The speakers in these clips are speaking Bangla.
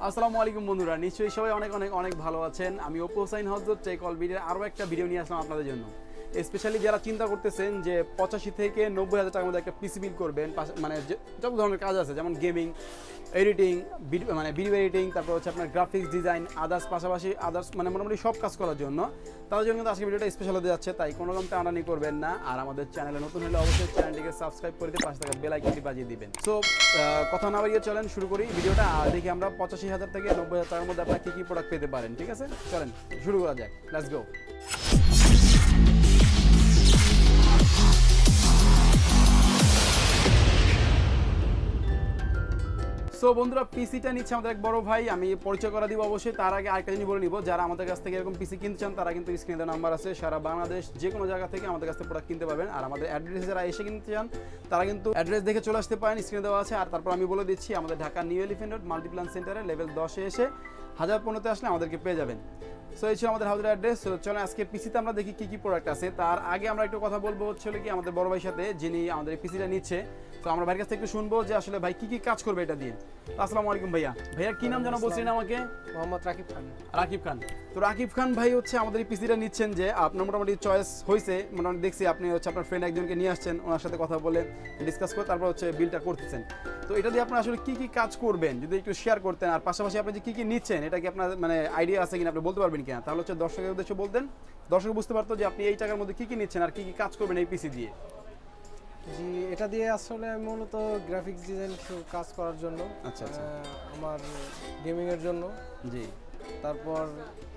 আসসালামু আলাইকুম বন্ধুরা, নিশ্চয়ই সবাই অনেক অনেক অনেক ভালো আছেন। আমি অপু হোসাইন হযরত টেক অল ভিডিওর আরও একটা ভিডিও নিয়ে আসলাম আপনাদের জন্য। স্পেশালি যারা চিন্তা করতেছেন যে 85 থেকে 90,000 টাকার মধ্যে একটা পিসি বিল করবেন, মানে যত ধরনের কাজ আছে যেমন গেমিং, এডিটিং, মানে ভিডিও এডিটিং, তারপর হচ্ছে আপনার গ্রাফিক্স ডিজাইন, পাশাপাশি মানে মোটামুটি সব কাজ করার জন্য, তাদের জন্য কিন্তু আজকে ভিডিওটা স্পেশাল হতে যাচ্ছে। তাই কোনো রকম টানাটানি করবেন না। আর আমাদের চ্যানেলে নতুন হলে অবশ্যই চ্যানেলটিকে সাবস্ক্রাইব করে দিয়ে পাশে থাকা বেল আইকনটি বাজিয়ে দিবেন। সো কথা না বাড়িয়ে চলেন শুরু করি ভিডিওটা। আর দেখি আমরা 85,000 থেকে 90,000 টাকার মধ্যে আপনারা কী কী প্রোডাক্ট পেতে পারেন। ঠিক আছে, চলেন শুরু করা যাক। Let's go. সো বন্ধুরা, পিসিটা নিচ্ছে আমাদের এক বড় ভাই। আমি পরিচয় করা দিব অবশ্যই। তার আগে আরেকটা জিনিস বলে নিব, যারা আমাদের কাছ থেকে এরকম পিসি কিনতে চান তারা কিন্তু স্ক্রিনে দেওয়া নাম্বার আছে, সারা বাংলাদেশ যে কোনো জায়গা থেকে আমাদের কাছ থেকে প্রোডাক্ট কিনতে পারবেন। আর আমাদের অ্যাড্রেসে যারা এসে কিনতে চান তারা কিন্তু অ্যাড্রেস দেখে চলে আসতে পারেন, স্ক্রিনে দেওয়া আছে। আর তারপর আমি বলে দিচ্ছি, আমাদের Dhaka new elephant road Multiplan সেন্টারে লেভেল 10-এ এসে 1015-তে আসলে আমাদেরকে পেয়ে যাবেন। সো এই ছিল আমাদের হাউসের অ্যাড্রেস। চলো আজকে পিসিতে আমরা দেখি কী কী প্রোডাক্ট আছে। তার আগে আমরা একটু কথা বলবো হচ্ছে কি আমাদের বড় ভাইয়ের সাথে, যিনি আমাদের এই পিসিটা নিচ্ছে। তো আমরা ভাইয়ের কাছ থেকে একটু শুনবো যে আসলে ভাই কী কী কাজ করবে এটা দিয়ে। আসসালামু আলাইকুম ভাইয়া। ভাইয়া কি নাম জানা বলছিলেন আমাকে? মোহাম্মদ রাকিব খান। রাকিব খান। তো রাকিব খান ভাই হচ্ছে আমাদের এই পিসিটা নিচ্ছেন, যে আপনার মোটামুটি চয়েস হয়েছে, মোটামুটি দেখছি আপনি হচ্ছে আপনার ফ্রেন্ড একজনকে নিয়ে আসছেন, ওনার সাথে কথা বলে ডিসকাস করে তারপর হচ্ছে বিলটা করতেছেন। তো এটা দিয়ে আপনার আসলে কী কী কাজ করবেন যদি একটু শেয়ার করতেন, আর পাশাপাশি আপনি যে কী কী নিচ্ছেন এটা কি আপনার মানে আইডিয়া আছে কিনা, আপনি বলতে পারবেন কিনা, তাহলে হচ্ছে দর্শকের উদ্দেশ্যে বলতেন, দর্শক বুঝতে পারতো যে আপনি এই টাকার মধ্যে কী কী নিচ্ছেন আর কী কী কাজ করবেন এই পিসি দিয়ে। জি, এটা দিয়ে আসলে আমি মূলত গ্রাফিক্স ডিজাইন কাজ করার জন্য, আচ্ছা আচ্ছা, আমার গেমিং এর জন্য, জি, তারপর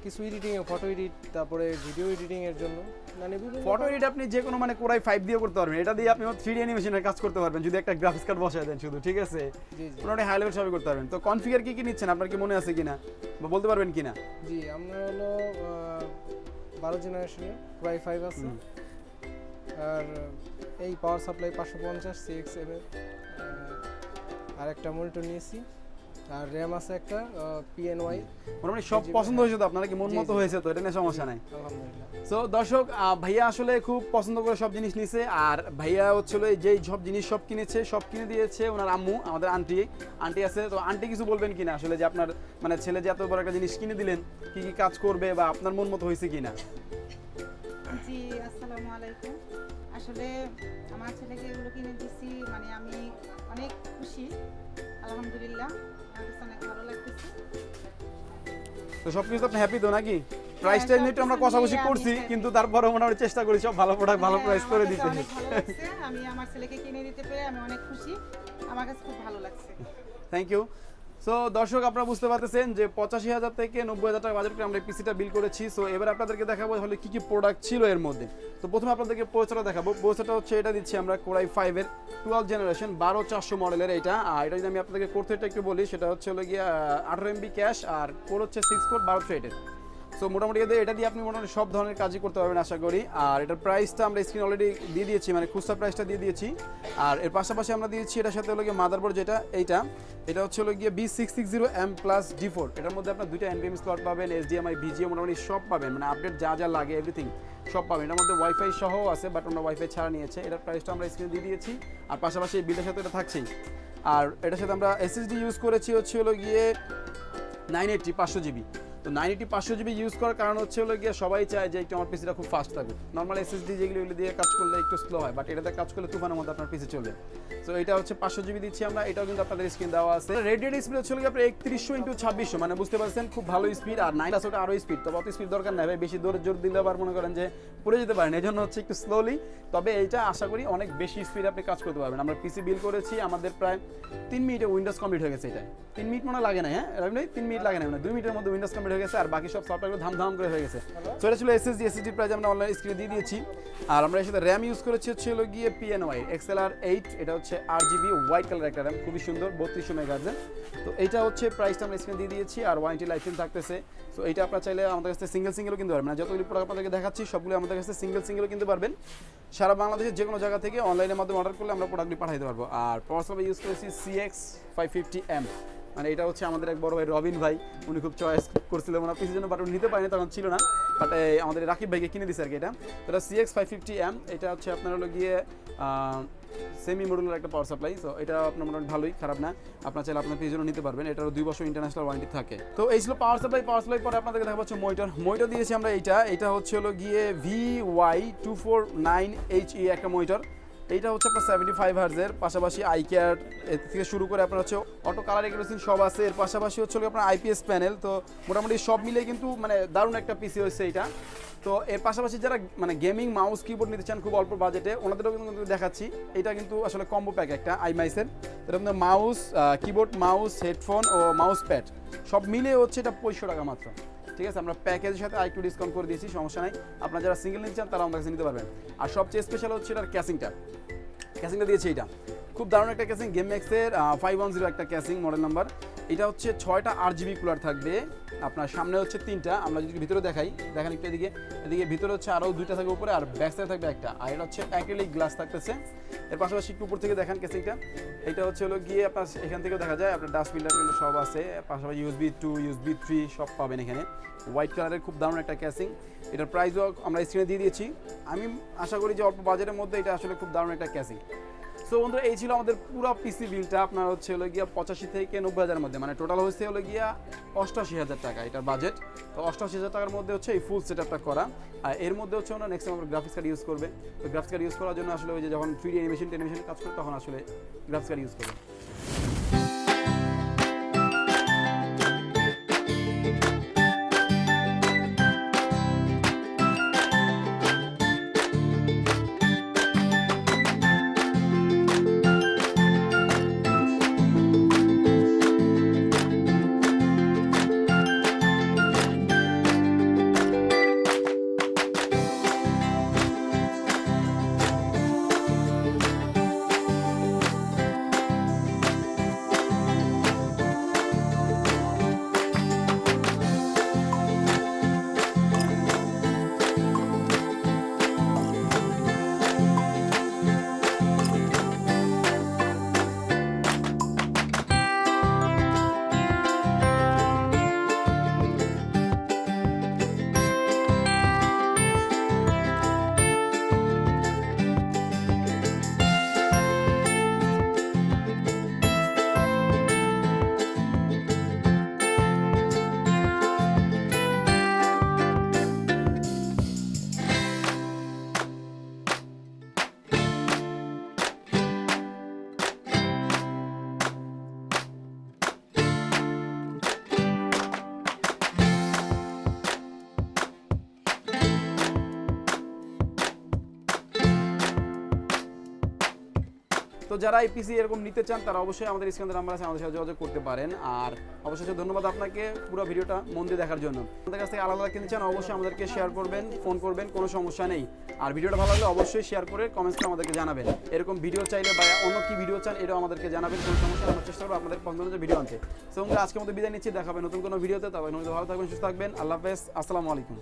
কিছু এডিটিং এ ফটো এডিট, তারপরে ভিডিও এডিটিং এর জন্য, মানে ফটো এডিট আপনি যে কোনো মানে কোরাই 5 দিয়ে করতে পারবেন। এটা দিয়ে আপনি 3D অ্যানিমেশনের কাজ করতে পারবেন যদি একটা গ্রাফিক্স কার্ড বসায় দেন শুধু। ঠিক আছে, মোটামুটি হাই লেভেল সবই করতে পারবেন। তো কনফিগার কি কি নিচ্ছেন আপনার কি মনে আছে কিনা বা বলতে পারবেন কিনা? জি, আমরা হলো 12 জেনারেশনের কোরাই 5 আছে, আর এই পাওয়ার সাপ্লাই 550 CXM আর একটা মনিটর নিয়েছি, আর র্যাম আছে একটা PNY। মোটামুটি সব পছন্দ হয়েছে তো আপনারা, কি মন মতো হয়েছে তো? এটা নিয়ে সমস্যা নাই আলহামদুলিল্লাহ। সো দর্শক, ভাইয়া আসলে খুব পছন্দ করে সব জিনিস নিছে। আর ভাইয়া হচ্ছিল যেই সব জিনিস সব কিনেছে, সব কিনে দিয়েছে ওনার আম্মু, আমাদের আন্টি আছে। তো আন্টি কিছু বলবেন কিনা আসলে যে আপনার মানে ছেলে যে এত বড় একটা জিনিস কিনে দিলেন, কি কি কাজ করবে বা আপনার মন মতো হয়েছে কিনা? জি, আসসালামু আলাইকুম। আসলে আমার ছেলেকে এগুলো কিনে দিচ্ছি, মানে আমি অনেক খুশি, আলহামদুলিল্লাহ, আমার কাছে অনেক ভালো লাগতেছে। তো সব কিছু আপনি হ্যাপি তো নাকি? প্রাইসটা নিয়ে একটু আমরা কষাকষি করছি, কিন্তু তারপরে মোটামুটি চেষ্টা করি সব ভালো প্রোডাক্ট ভালো প্রাইস করে দিতে। অনেক ভালো লাগছে, আমি আমার ছেলেকে কিনে দিতে পেরে আমি অনেক খুশি, আমার কাছে খুব ভালো লাগছে। Thank you. সো দর্শক, আপনারা বুঝতে পারতেছেন যে 85,000 থেকে 90,000 টাকা বাজেট করে আমরা এই পিসিটা বিল করেছি। সো এবার আপনাদেরকে দেখাবো তাহলে কী কী প্রোডাক্ট ছিল এর মধ্যে। তো প্রথমে আপনাদেরকে প্রসেসরটা দেখাবো। প্রসেসরটা হচ্ছে এটা দিচ্ছি আমরা কোরাই 5-এর 12 জেনারেশন 12400 মডেলের এটা। আর এটা যদি আমি আপনাদেরকে কোর থ্রেডটা একটু বলি, সেটা হচ্ছে হলো গিয়ে 18 MB ক্যাশ, আর কোর হচ্ছে 6 কোর 12 থ্রেডের। সো মোটামুটি এটা দিয়ে আপনি মোটামুটি সব ধরনের কাজই করতে পারবেন আশা করি। আর এটার প্রাইসটা আমরা স্ক্রিন অলরেডি দিয়ে দিয়েছি, মানে খুচরা প্রাইসটা দিয়ে দিয়েছি। আর এর পাশাপাশি আমরা দিয়েছি এটার সাথে হলো গিয়ে মাদারবোর্ড, যেটা এটা হচ্ছে হলো গিয়ে B660M+D4। এটার মধ্যে আপনার 2টা NVMe স্লট পাবেন, HDMI, VGA মোটামুটি সব পাবেন, মানে আপডেট যা যা লাগে এভরিথিং সব পাবেন। এটার মধ্যে ওয়াইফাই সহ আছে, বাট আমরা ওয়াইফাই ছাড়া নিয়েছে। এটার প্রাইসটা আমরা স্ক্রিনে দিয়ে দিয়েছি। আর পাশাপাশি এই বিলের সাথে এটা থাকছেই। আর এটার সাথে আমরা SSD ইউজ করেছি হচ্ছে হলো গিয়ে 980 500GB। তো 980 500GB ইউজ করার কারণ হচ্ছে হলো গিয়ে সবাই চায় যে একটু আমার পিসিটা খুব ফাস্ট থাকুক। নর্মাল SSD যেগুলো দিয়ে কাজ করলে একটু স্লো হয়, বাট এটাতে কাজ করলে তুফানের মধ্যে আপনার পিসি চলবে। সো এটা হচ্ছে 500GB দিচ্ছি আমরা, এটাও কিন্তু আপনাদের স্ক্রিন দেওয়া আছে। রেডিয়েট স্পিড হচ্ছে আপনার 3100x2600, মানে বুঝতে পারছেন খুব ভালো স্পিড। আর 9 ওটা আরও স্পিড, তবে অত স্পিড দরকার নাই ভাই, বেশি জোর দিলে আবার মনে করেন যে পড়ে যেতে পারেন, এই জন্য হচ্ছে একটু স্লোলি। তবে এইটা আশা করি অনেক বেশি স্পিড আপনি কাজ করতে পারবেন। আমরা পিসি বিল করেছি, আমাদের প্রায় 3 মিনিটে উইন্ডোজ কমপ্লিট হয়ে গেছে। এটা 3 মিনিট মনে লাগে না, হ্যাঁ 3 মিনিট লাগে না, মানে 2 মিনিটের মধ্যে উইন্ডোজ কমপ্লিট হয়ে গেছে। আর বাকি সব সফটওয়্যারগুলো ধাম করে হয়ে গেছে। সো এটা ছিল SSD প্রাইস আমরা অনলাইন স্ক্রিনে দিয়ে দিয়েছি। আর আমরা এর সাথে র্যাম ইউজ করেছি হচ্ছে হলো গিয়ে PNY XLR8। এটা হচ্ছে 8GB হোয়াইট কালার একটা র্যাম, খুবই সুন্দর, 3200 মেগাহার্টজের। তো এইটা হচ্ছে প্রাইসটা আমরা স্ক্রিনে দিয়ে দিয়েছি। আর ওয়ারেন্টি লাইফটাইম থাকতেছে। সো এইটা আপনারা চাইলে আমাদের কাছে সিঙ্গেলও কিনতে পারবেন, মানে যতগুলি প্রোডাক্ট আপনাদেরকে দেখাচ্ছি সবগুলো আমাদের কাছে সিঙ্গেলও কিনতে পারবেন। সারা বাংলাদেশের যে কোনো জায়গা থেকে অনলাইনের মাধ্যমে অর্ডার করলে আমরা প্রোডাক্টটি পাঠাতে পারবো। আর পাওয়ার সাপ্লাই ইউজ করেছি CX550M, মানে এটা হচ্ছে আমাদের এক বড় ভাই রবিন ভাই, উনি খুব চয়েস করছিলেন ওনার পিসির জন্য, বাট উনি নিতে পারেনি, তখন ছিল না, বাট আমাদের রাকিব ভাইকে কিনে দিচ্ছে আর কি। এটা CX550M, এটা হচ্ছে আপনার হলো গিয়ে সেমি মডুলার একটা পাওয়ার সাপ্লাই। সো এটা আপনার মোটামুটি ভালোই, খারাপ না। আপনার চাইলে আপনার পিছনে নিতে পারবেন, এটারও 2 বছর ইন্টারন্যাশনাল ওয়ারেন্টি থাকে। তো এই ছিল পাওয়ার সাপ্লাই। পাওয়ার সাপ্লাই পরে আপনাদেরকে দেখা পাচ্ছে মনিটর দিয়েছি আমরা। এটা হচ্ছে হলো গিয়ে VY249HE একটা মনিটর। এইটা হচ্ছে আপনার 75 হার্জের, পাশাপাশি আই কেয়ার থেকে শুরু করে আপনার হচ্ছে অটো কালার রেগুলেশন সব আছে। এর পাশাপাশি হচ্ছে আপনার আইপিএস প্যানেল। তো মোটামুটি সব মিলিয়ে কিন্তু মানে দারুণ একটা পিসি হচ্ছে এইটা। তো এর পাশাপাশি যারা মানে গেমিং মাউস কিবোর্ড নিতে চান খুব অল্প বাজেটে, ওনাদেরও কিন্তু দেখাচ্ছি। এটা কিন্তু আসলে কম্বো প্যাক একটা আইমাইসের। এটা আপনার মাউস, কিবোর্ড, মাউস, হেডফোন ও মাউস প্যাড সব মিলিয়ে হচ্ছে এটা 2500 টাকা মাত্র। ঠিক আছে, আমরা প্যাকেজের সাথে আরেকটু ডিসকাউন্ট করে দিয়েছি, সমস্যা নাই। আপনারা যারা সিঙ্গেল নিতে চান তারা আমাদের কাছে নিতে পারবেন। আর সবচেয়ে স্পেশাল হচ্ছে এটার ক্যাসিংটা দিয়েছে। এটা খুব দারুণ একটা ক্যাসিং, গেম ম্যাক্সের 510 একটা ক্যাসিং মডেল নাম্বার। এটা হচ্ছে 6টা RGB কুলার থাকবে। আপনার সামনে হচ্ছে 3টা, আমরা যদি ভিতরে দেখেন একটু এদিকে ভিতরে হচ্ছে আরও 2টা থাকবে উপরে, আর ব্যাক সাইডে থাকবে একটা। আর এটা হচ্ছে অ্যাক্রিলিক গ্লাস থাকতেছে। এর পাশাপাশি একটু উপর থেকে দেখেন ক্যাসিংটা। এটা হচ্ছে হলো গিয়ে আপনার এখান থেকেও দেখা যায় আপনার ডাস্ট ফিল্টার কিন্তু সব আছে, পাশাপাশি USB 2 USB 3 সব পাবেন এখানে। হোয়াইট কালারের খুব দারুণ একটা ক্যাসিং। এটার প্রাইসও আমরা স্ক্রিনে দিয়ে দিয়েছি। আমি আশা করি যে অল্প বাজেটের মধ্যে এটা আসলে খুব দারুণ একটা ক্যাসিং। সো বন্ধুরা, এই ছিল আমাদের পুরো পিসি বিলটা। আপনার হচ্ছে হলো গিয়া 85 থেকে 90 হাজারের মধ্যে, মানে টোটাল হচ্ছে হলো গিয়া 88,000 টাকা এটার বাজেট। তো 88,000 টাকার মধ্যে হচ্ছে এই ফুল সেটআপটা করা। আর এর মধ্যে হচ্ছে ওরা next time graphics card use করবে। তো গ্রাফিক্স কার্ড ইউজ করার জন্য আসলে ওই যে যখন 3D অ্যানিমেশন কাজ করে তখন আসলে গ্রাফিক্স কার্ড ইউজ করবে। তো যারা এই পিসি এরকম নিতে চান তারা অবশ্যই আমাদের স্ক্রিনের নাম্বার আছে, আমাদের সাথে যোগাযোগ করতে পারেন। আর অবশ্যই ধন্যবাদ আপনাকে পুরো ভিডিওটা মন দিয়ে দেখার জন্য। আমাদের কাছ থেকে আলাদা কিনতে চান অবশ্যই আমাদেরকে শেয়ার করবেন, ফোন করবেন, কোনো সমস্যা নেই। আর ভিডিওটা ভালো লাগলে অবশ্যই শেয়ার করে কমেন্টসে আমাদেরকে জানাবেন। এরকম ভিডিও চাইলে বা অন্য কি ভিডিও চান এটাও আমাদেরকে জানাবেন, কোনো সমস্যা আমরা চেষ্টা করবো আপনাদের পছন্দের ভিডিও আনতে। সো আজকের মতো বিদায় নিচ্ছি, দেখাবেন নতুন কোনো ভিডিওতে। তবে ভালো থাকবেন, সুস্থ থাকবেন। আল্লাহ হাফেজ, আসসালামু আলাইকুম।